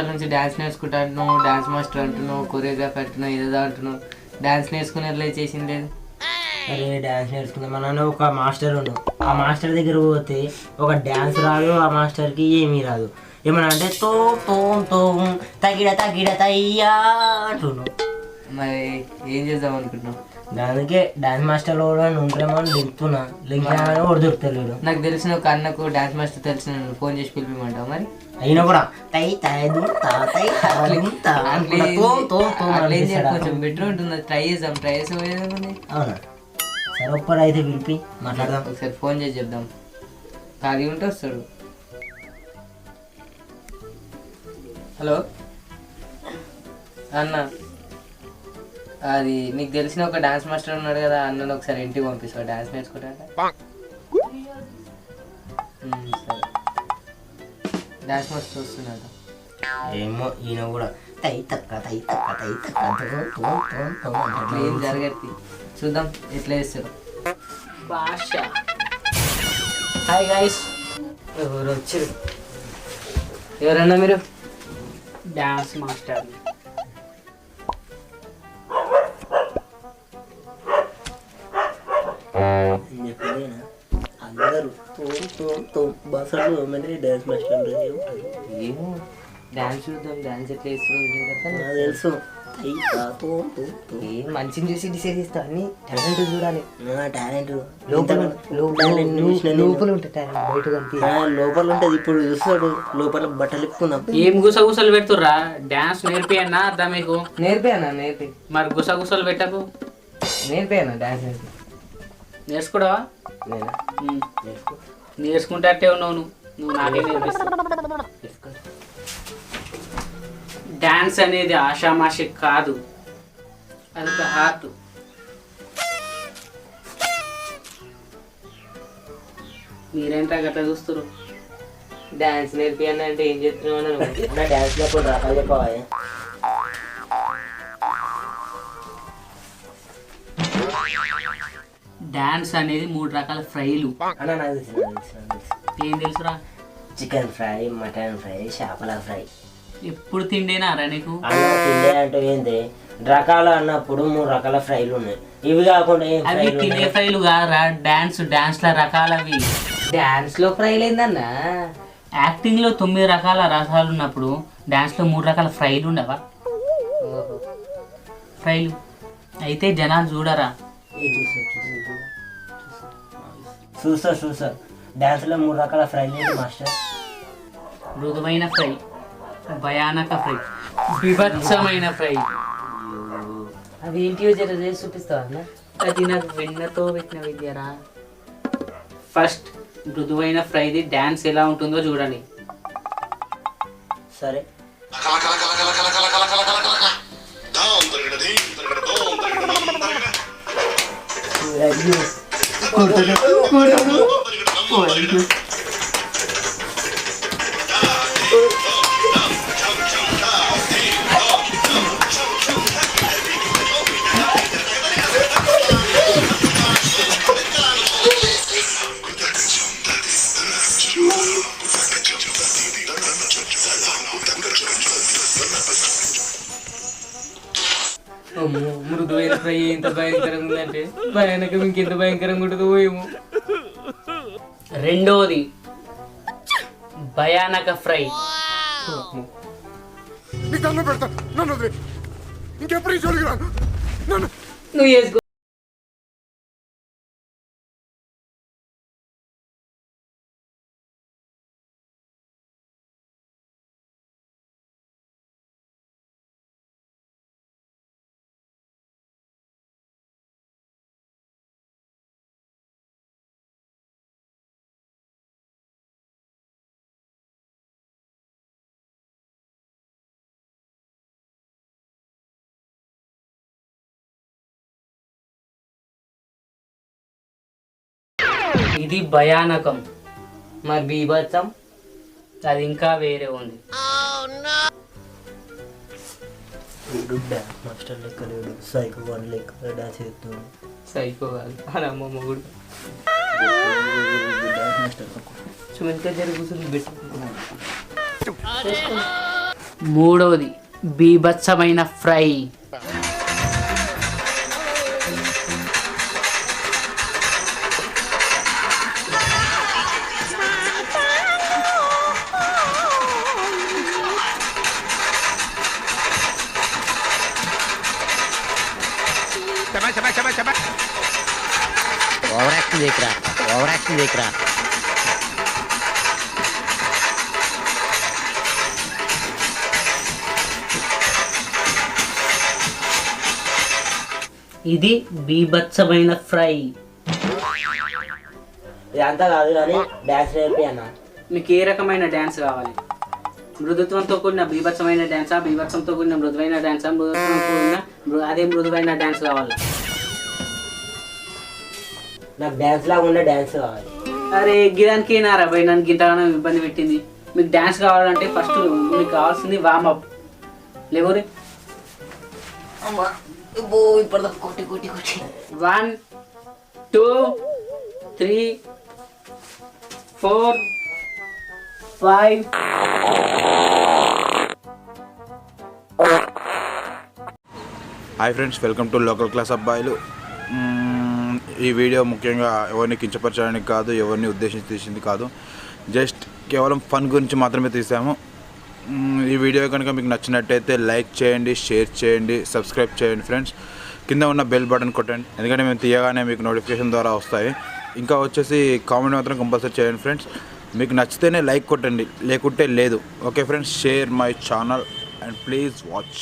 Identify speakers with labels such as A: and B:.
A: సంవత్సరాల నుంచి డ్యాన్స్ నేర్చుకుంటా అంటున్నావు, డ్యాన్స్ మాస్టర్ అంటున్నావు, కొరియోగ్రాఫ్ అంటున్నావు, ఏదో అంటున్నావు. డ్యాన్స్ నేర్చుకునేట్లే చేసింది లేదు.
B: అరే డ్యాన్స్ నేర్చుకుందామని ఒక మాస్టర్ ఉండు. ఆ మాస్టర్ దగ్గర పోతే ఒక డ్యాన్స్ రాదు, ఆ మాస్టర్కి ఏమీ రాదు. ఏమన్నా అంటే తో తో తో తగిడ తగిడ తయ్యా అంటున్నావు.
A: మరి ఏం చేద్దాం అనుకుంటున్నావు?
B: దానికే డ్యాన్స్ మాస్టర్ కూడా ఉంటారేమో అని దిగుతున్నా, లింక్ కూడా దొరుకుతలేడు.
A: నాకు తెలిసిన ఒక అన్నకు డ్యాన్స్ మాస్టర్ తెలిసిన ఫోన్ చేసి పిలిపిమంటావు. మరి
B: అయినా కూడా తై తాయదు
A: కొంచెం బెటర్ ఉంటుంది. ట్రై చేద్దాం. ట్రై చేసి
B: అవునా? సరే ఒక్కరు అయితే పిలిపి మాట్లాడదాం.
A: ఒకసారి ఫోన్ చేసి చెప్దాం. ఖాళీ ఉంటే వస్తాడు. హలో అన్న, అది నీకు తెలిసిన ఒక డాన్స్ మాస్టర్ ఉన్నాడు కదా, అన్నను ఒకసారి ఇంటికి పంపిస్తావు డాన్స్ నేర్చుకోవడానికి. సరే, డాన్స్ మాస్టర్ వస్తున్నాడు.
B: ఏమో ఈయన కూడా తై తక్క తై తక్క తై తక్క
A: ఏం జరగద్ది, చూద్దాం ఎట్లా చేస్తారు.
C: భాష. Hi guys.
A: ఎవరు వచ్చారు? ఎవరన్నా మీరు?
C: Dance master.
B: అందరూ బస్సులు డ్యాన్స్ మాస్టర్
A: ఏమో డాన్స్ చూద్దాం. డాన్స్ ఎట్లా చేస్తారో
B: తెలుసు.
A: ఏం మంచిని చూసి డిసైడ్ చేస్తా. అన్ని టాలెంట్ చూడాలి.
B: టాలెంట్
A: లోపల ఉంటుంది టాలెంట్, బయట కనిపి
B: లోపల ఉంటుంది. ఇప్పుడు చూస్తాడు లోపల బట్టలు ఇప్పుకున్నాం.
C: ఏం గుసగుసలు పెడుతుర్రా? డాన్స్ నేర్పియన్నా అద్దా మీకు?
A: నేర్పాయనా? నేర్పి.
C: మరి గుసగుసలు పెట్టకు.
A: నేర్పాయనా? డాన్స్ నేర్పి.
C: నేర్చుకోవా?
A: నేనా?
C: నేర్చుకుంటే ఉన్నావు నువ్వు నాకే నేర్పిస్తావు. డాన్స్ అనేది ఆషామాషి కాదు, అదొక హార్ట్. మీరేంటా గట్లా చూస్తారు?
A: డాన్స్ నేర్పియన్నా అంటే ఏం చెప్తున్నావు?
B: డాన్స్ లో కూడా రకాలు చెప్పాలి.
C: డాన్స్ అనేది 3 రకాల ఫ్రైలు.
B: అన్న నాకు తెలుసు.
C: ఏం తెలుసురా?
B: చికెన్ ఫ్రై, మటన్ ఫ్రై, చేపల ఫ్రై.
C: ఎప్పుడు తిండేనా రా నీకు?
B: తిండే అంటే ఏంటి రకాలు అన్నప్పుడు 3 రకాల ఫ్రైలు ఉన్నాయి. ఇవి కాకుండా
C: అవి తినే ఫ్రైలు కాదురా, డాన్స్ ల రకాలవి.
A: డాన్స్ లో ఫ్రైలు ఏందన్నా?
C: యాక్టింగ్ లో 9 రకాల రసాలు ఉన్నప్పుడు డాన్స్ లో 3 రకాల ఫ్రైలు ఉండవా? ఫ్రైలు అయితే జనాలు చూడరా?
B: చూస్తా. డాన్స్ లో 3 రకాల ఫ్రైలు ఏంటి మాస్టర్?
C: మృదువైన ఫ్రై, భయానక ఫ్రై, బీభత్సమైన ఫ్రై.
A: అవి ఏంటివో జర చేసి చూపిస్తావా అన్న?
C: అది నాకు వెన్నతో పెట్టిన విద్యరా. ఫస్ట్ మృదువైన ఫ్రైది డాన్స్ ఎలా ఉంటుందో చూడండి.
B: సరే
A: మృదువైన ఫ్రై ఎంత భయంకరంగా ఉందంటే భయానకం ఇంకెంత భయంకరంగా ఉంటుందో ఏమో.
C: రెండోది భయానక ఫ్రై.
A: నువ్వు వేసుకో.
C: ఇది భయానకం.
A: మరి బీభత్సం
C: అది ఇంకా వేరే ఉంది.
B: మాస్టర్ లెక్క లేడు, సైకో వన్ లెక్క డాన్స్ చేస్తున్నాడు.
A: సైకో కాదు అని అమ్మమ్మ కూడా సుమంత జర కూర్చొని పెట్టుకున్నాను.
C: మూడవది బీభత్సమైన ఫ్రై.
B: Over action చేయకురా.
C: ఇది బీభత్సమైన ఫ్రై.
B: ఇదంతా కాదు కానీ డ్యాన్స్ నేర్పి అన్న.
C: మీకు ఏ రకమైన డ్యాన్స్ కావాలి? మృదుత్వంతో కూడిన బీభత్సమైన డ్యాన్సా, బీభత్సంతో కూడిన మృదువైన డ్యాన్సా, మృదుత్వంతో కూడిన అదే మృదువైన డ్యాన్స్ కావాలి?
B: నాకు డ్యాన్స్ లాగా ఉండే డ్యాన్స్ కావాలి.
C: అరే గిరానికి నారా భయ్, నన్ను గింతగానో ఇబ్బంది పెట్టింది. మీకు డ్యాన్స్ కావాలంటే ఫస్ట్ మీకు కావాల్సింది వార్మప్. లేవరే 1 2 3 4 5.
D: Hi friends, welcome to local class అబ్బాయిలు. ఈ వీడియో ముఖ్యంగా ఎవరిని కించపరచడానికి కాదు, ఎవరిని ఉద్దేశించి తీసింది కాదు, జస్ట్ కేవలం ఫన్ గురించి మాత్రమే తీసాము. ఈ వీడియో కనుక మీకు నచ్చినట్టయితే లైక్ చేయండి, షేర్ చేయండి, సబ్స్క్రైబ్ చేయండి ఫ్రెండ్స్. కింద ఉన్న బెల్ బటన్ కొట్టండి, ఎందుకంటే మేము తీయగానే మీకు నోటిఫికేషన్ ద్వారా వస్తాయి. ఇంకా వచ్చేసి కామెంట్ మాత్రం కంపల్సరీ చేయండి ఫ్రెండ్స్. మీకు నచ్చితేనే లైక్ కొట్టండి, లేకుంటే లేదు. Okay friends, share my channel and please watch.